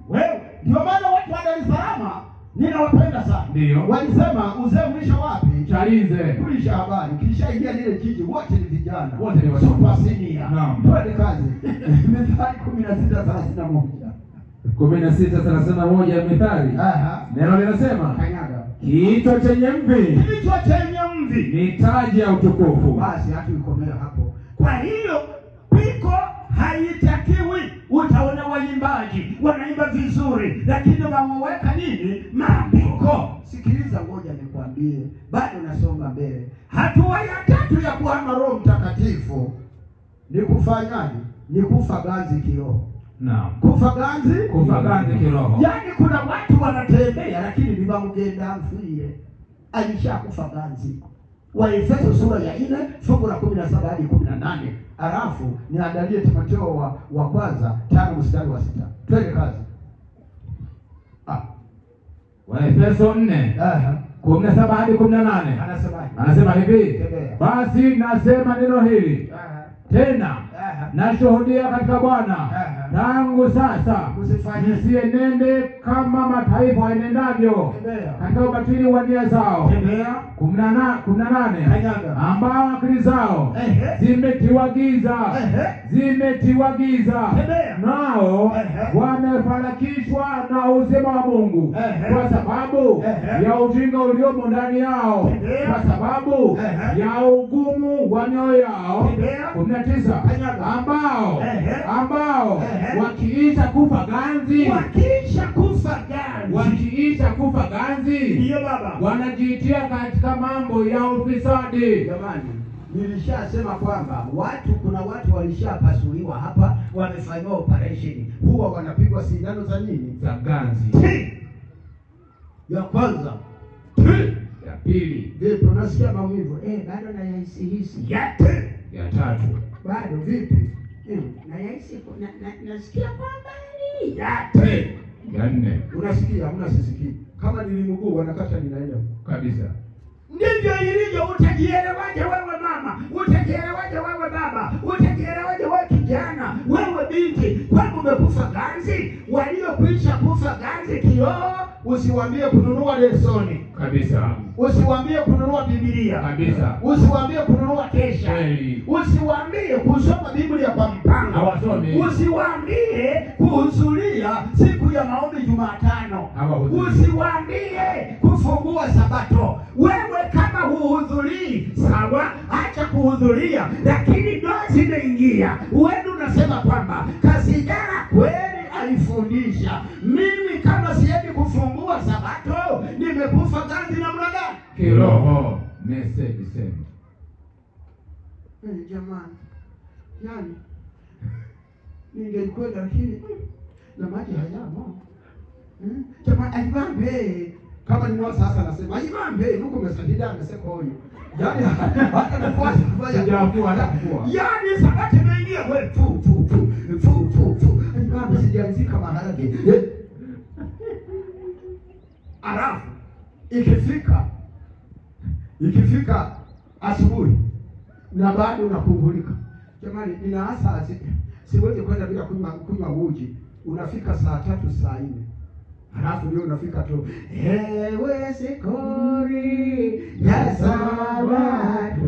Wewe ndio maana watu wa Dar es Salaam ninawapenda sana. Ndio. Walisema uzee mwisho wapi? Chalinze. Kulisha habari. Kishaingia lile jiji wote ni vijana. Wote ni watu. Super senior. Naam. Twende kazi. Mithali 16:31. 16:31 Mithali. Neno linasema Kanyaga. kichwa chenye mvi ni taji ya utukufu. Basi hatu ikomea hapo. Kwa hiyo piko haitakiwi. Utaona waimbaji wanaimba vizuri, lakini wameweka nini? Mapiko. Sikiliza, ngoja nikwambie, bado nasonga mbele. Hatua ya 3 ya kuwa na Roho Mtakatifu ni kufanyaje? Ni kufa ganzi kiroho. Naam. Kufa ganzi kiroho. Yaani kuna watu wanatembea lakini biba mgenda mfulie. Alishakufa ganzi. Waefeso sura ya 4 fungu la 17 hadi 18. Alafu niandalie Timotheo wa kwanza 5 mstari wa 6. Twende kazi. Waefeso 4 17 hadi 18. Anasema hivi. Basi nasema neno hili tena, nashuhudia katika Bwana tangu sasa msienende kama mataifa waenendavyo katika ubatili wa nia zao. 18 ambao akili zao zimetiwa giza, nao wamefarakishwa na uzima wa Mungu kwa sababu ya ujinga uliomo ndani yao, kwa sababu ya ugumu wa mioyo yao. 19 ambao wakiisha kufa ganzi ndio baba wanajitia katika mambo ya ufisadi. Jamani, nilishasema kwamba kuna watu walishapasuliwa hapa, wamefanywa operation, huwa wanapigwa sindano za nini? Za ganzi. Ya kwanza, ya pili. Vipi, unasikia maumivu? Bado nayahisi. Ya tatu. Bado vipi? Nayahisi, nasikia kwa mbali. Ya 4. Unasikia? Unasisikii? Kama nilimguu wanakata ninaenda kabisa. Ndivyo ilivyo. Utajielewaje wewe mama? Utajielewaje wewe baba? Utajielewaje wewe kijana? Wewe binti? Kwani umekufa ganzi? Waliokwisha kufa ganzi kioo, usiwaambie kununua lesoni kabisa. Usiwaambie kununua Biblia kabisa. Usiwaambie kununua kesha. Usiwaambie kusoma Biblia kwa mpango. Hawasomi. Usiwaambie kuhudhuria siku ya maombi Jumatano. Usiwaambie kufungua Sabato. Wewe kama huhudhurii, sawa, acha kuhudhuria, lakini ndoa zimeingia. Wewe unasema kwamba Kasigara kweli alifundisha. Mimi kama siendi kufungua Sabato, nimekufa ganzi namna gani? Kiroho message send. Jamani, yani ningekwenda lakini na maji hayamo. Jamani, ajibambe kama ni mwa sasa nasema ajibambe nuko mesajida amesema huyu. Yani hata nafasi kufanya hajakuwa atakuwa. Yani Sabato imeingia wewe fu. Ajibambe sijaanzika maharage. Alafu ikifika asubuhi na bado unapungulika. Jamani, nina hasa siwezi kwenda bila kunywa uji. Unafika saa 3 saa 4. Halafu ndio unafika tu. Ewe sikori ya Sabato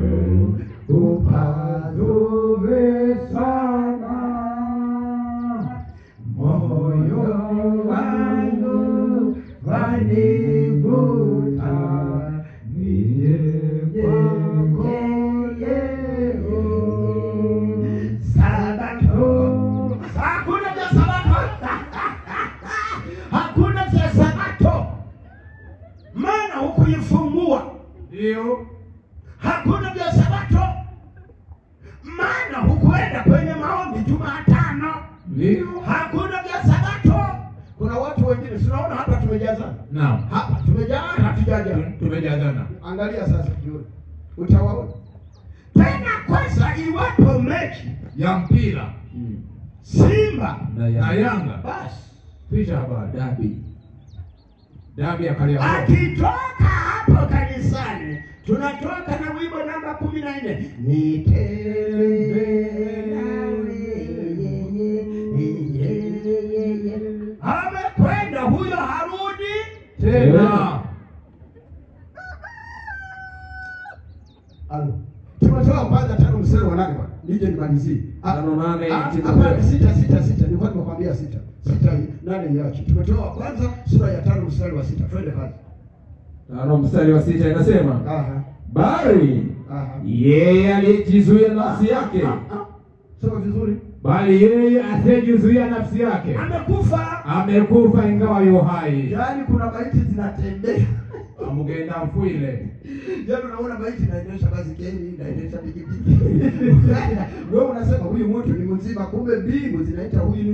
upazuve sana moyo wangu wanivuta nije kwako leo. Sabato. Hakuna vya Sabato. Hakuna vya Sabato. Maana hukuyifungua. Ndio. Hakuna vya Sabato. Maana hukuenda kwenye maombi Jumatano. Ndio. Hakuna vya Sabato. Kuna watu wengine tunaona hapa tumejazana. Naam. Hapa tumejazana, hatujajana. Tumejazana. Angalia sasa jioni. Utawaona. Tena kwanza iwapo mechi ya mpira Simba na Yanga, basi kisha habari dabi ya Kariakoo. Akitoka hapo kanisani, tunatoka na wimbo namba 14. Amekwenda huyo, harudi tena. Tumetoa kwanza 5 mstari wa 8 bwana. Nije nimalizie. 5:8 hapa 6. Nilikuwa nimekwambia 6. 8 iache. Tumetoa kwanza sura ya 5 mstari wa 6. Twende kazi. 5 mstari wa 6 inasema, bali yeye aliyejizuia nafsi yake. Sema vizuri. Bali yeye asiyejizuia nafsi yake amekufa ingawa yu hai. Yaani kuna maiti zinatembea. Amugenda mfuile. Yaani unaona maiti inaendesha basikeli, inaendesha pikipiki. Wewe unasema huyu mtu ni mzima, kumbe mbingu zinaita huyu ni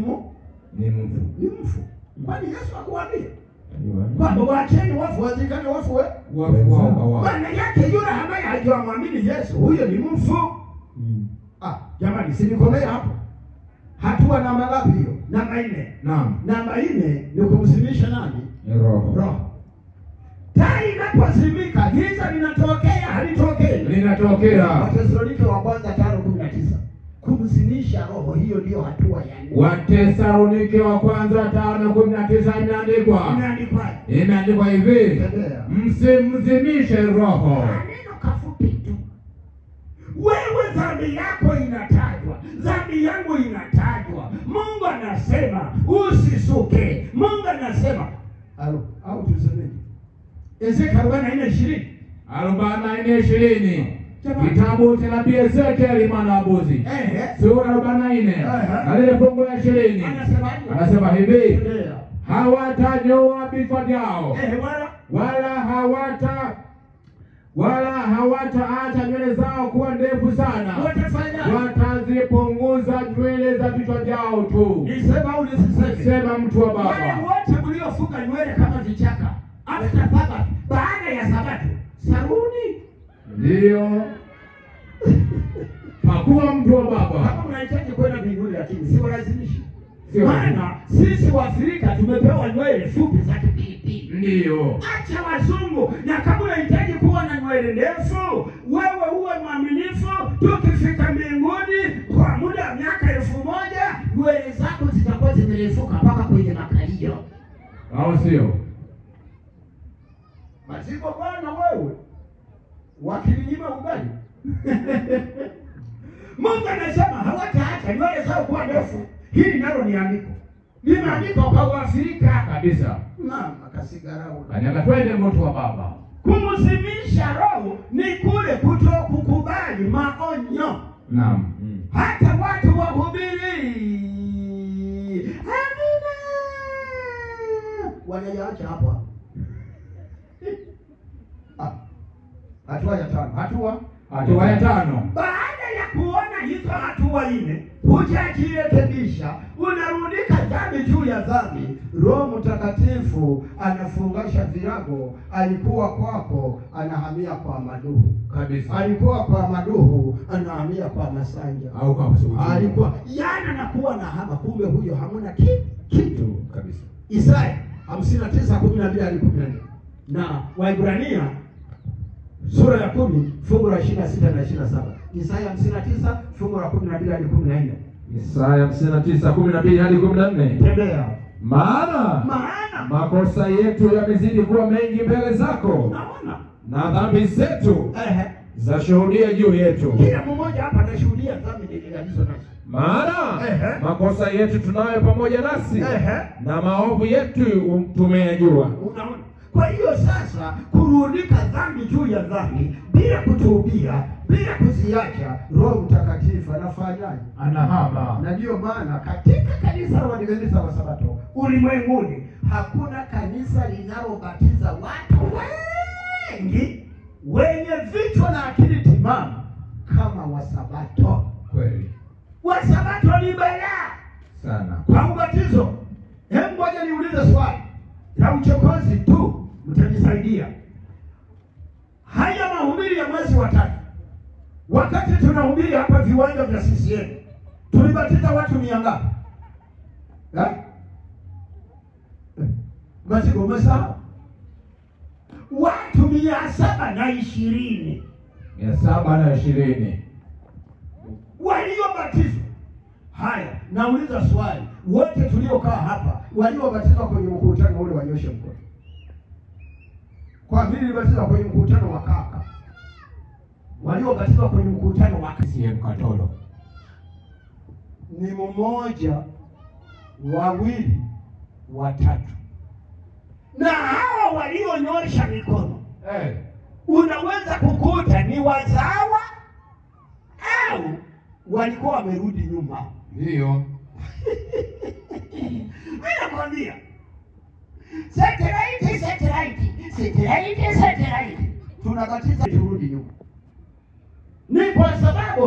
mfu. Kwani Yesu hakuambia kwamba waacheni wafu wazikane wafu wao? Maana yake yule ambaye hajamwamini Yesu, huyo ni mfu. Jamani, sinikomea hapo. Hatua namba ngapi hiyo? Namba 4. Naam. Namba 4 ni kumsimisha nani? Roho. Taa inapozimika, giza linatokea, halitokei? Linatokea. Wathesalonike wa kwanza 5:19. kumzinisha roho, hiyo ndio hatua ya nne. Wathesalonike wa kwanza 5:19 imeandikwa hivi, msimzinishe roho. Neno kafupi tu. Wewe dhambi yako inatajwa, dhambi yangu inatajwa. Mungu anasema usisuke. Mungu anasema au tuseme Ezekiel 44:20. 44:20. Kitabu cha nabii Ezekiel mwana wa Buzi. Sura 44. Na ile fungu la 20. Anasema hivi, hawatanyoa vichwa vyao. Wala hawataacha nywele zao kuwa ndefu sana. Watazipunguza nywele za vichwa vyao tu. Nisema au nisiseme? Sema mtu wa Baba. Wale wote mliofunga nywele kama vichaka, after Sabato, baada ya Sabato, saruni. Ndio. Hakuwa mtu wa Baba. Kama unahitaji kwenda mbinguni, lakini si lazimishi. Maana sisi wa Afrika tumepewa nywele fupi za kipipi. Ndio. Acha wazungu. Na kama unahitaji kuwa na nywele ndefu, wewe uwe mwaminifu. Tukifika mbinguni kwa muda wa miaka 1000, nywele zako zitakuwa zimerefuka mpaka kwenye makalio. Au sio? Maziko bwana wewe. Wakilinyima ugali. Mungu anasema hawataacha nywele zao kuwa ndefu. Hili nalo ni andiko. Limeandikwa kwa Afrika kabisa. Naam, akasigarau. Kanyaga twende mtu wa Baba. Kumzimisha roho ni kule kutokukubali maonyo. Naam. Hata watu wahubiri. Amina. Wanayaacha hapa. Hatua ya 5. Hatua ya 5. Baada ya kuona hizo hatua 4, hujajirekebisha, unarudika dhambi juu ya dhambi. Roho Mtakatifu anafungasha virago. Alikuwa kwako, anahamia kwa maduhu. Kabisa. Alikuwa kwa maduhu, anahamia kwa masanja. Au kwa msuju. Alikuwa yana nakuwa na hama, kumbe huyo hamuna kitu kabisa. Isaya 59:12-14 na Waebrania sura ya 10 fungu la 26 na 27. Isaya 59 fungu la 12-14. Isaya 59:12-14. Tembea. Maana makosa yetu yamezidi kuwa mengi mbele zako. Naona. Na dhambi zetu zashuhudia juu yetu. Kila mmoja hapa anashuhudia dhambi zilizo nazo. Maana makosa yetu tunayo pamoja nasi. Na maovu yetu tumeyajua. Unaona? Kwa hiyo sasa kurudika dhambi juu ya dhambi bila kutubia, bila kuziacha, Roho Mtakatifu anafanyaje? Anahama. Na ndio maana katika kanisa la Waadventista wa Sabato ulimwenguni hakuna kanisa linalobatiza watu wengi wenye vichwa na akili timamu kama Wasabato. Kweli. Wasabato ni balaa sana kwa ubatizo. Hebu ngoja niulize swali la uchokozi tu, mtanisaidia. Haya mahubiri ya mwezi wa 3, wakati tunahubiri hapa viwanja vya CCM, tulibatiza watu 100 ngapi? Basi umesahau? Watu 720. 720 waliobatizwa. Haya, nauliza swali, wote tuliokaa hapa waliobatizwa kwenye mkutano ule wanyoshe mkono. Kwa vile nilibatizwa kwenye mkutano wa kaka. Waliobatizwa kwenye mkutano wa CCM Katolo ni mmoja, 2, 3. Na hawa walionyosha mikono unaweza kukuta ni wazawa au walikuwa wamerudi nyuma. Ndio. Nakwambia. Satellite. Tunabatiza turudi nyuma. Ni kwa sababu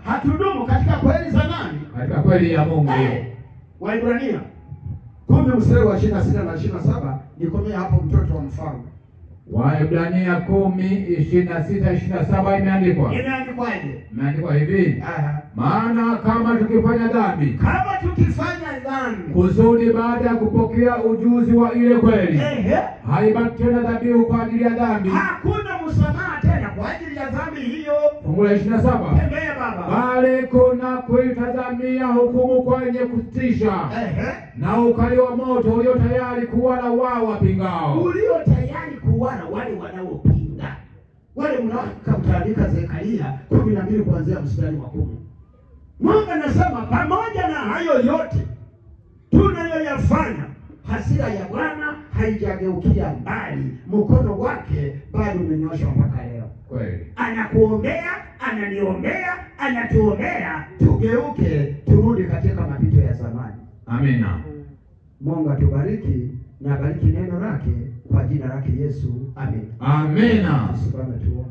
hatudumu katika kweli za nani? Katika kweli ya Mungu. Waebrania 10:26 na 27, nikomea hapo mtoto wa mfalme. Waebrania 10:26-27 imeandikwa. Imeandikwaje? Imeandikwa hivi. Maana kama tukifanya dhambi, kusudi baada ya kupokea ujuzi wa ile kweli, haibaki tena dhabihu kwa ajili ya dhambi. Hakuna msamaha tena kwa ajili ya dhambi hiyo. Fungu la 27. Tembea baba. Bali kuna kuitazamia hukumu kwenye kutisha. Na ukali wa moto ulio tayari kuwala wao wapingao. Ulio tayari kuwala wale wanaopinga. Wale mnaokamtaandika Zekaria 12 kuanzia mstari wa 10. Mungu anasema pamoja na hayo yote tunayoyafanya, hasira ya Bwana haijageukia mbali, mkono wake bado umenyoshwa mpaka leo. Kweli. Anakuombea, ananiombea, anatuombea tugeuke, turudi katika mapito ya zamani. Amina. Mungu atubariki na bariki neno lake kwa jina lake Yesu. Amen. Amina. Tusimame tuombe.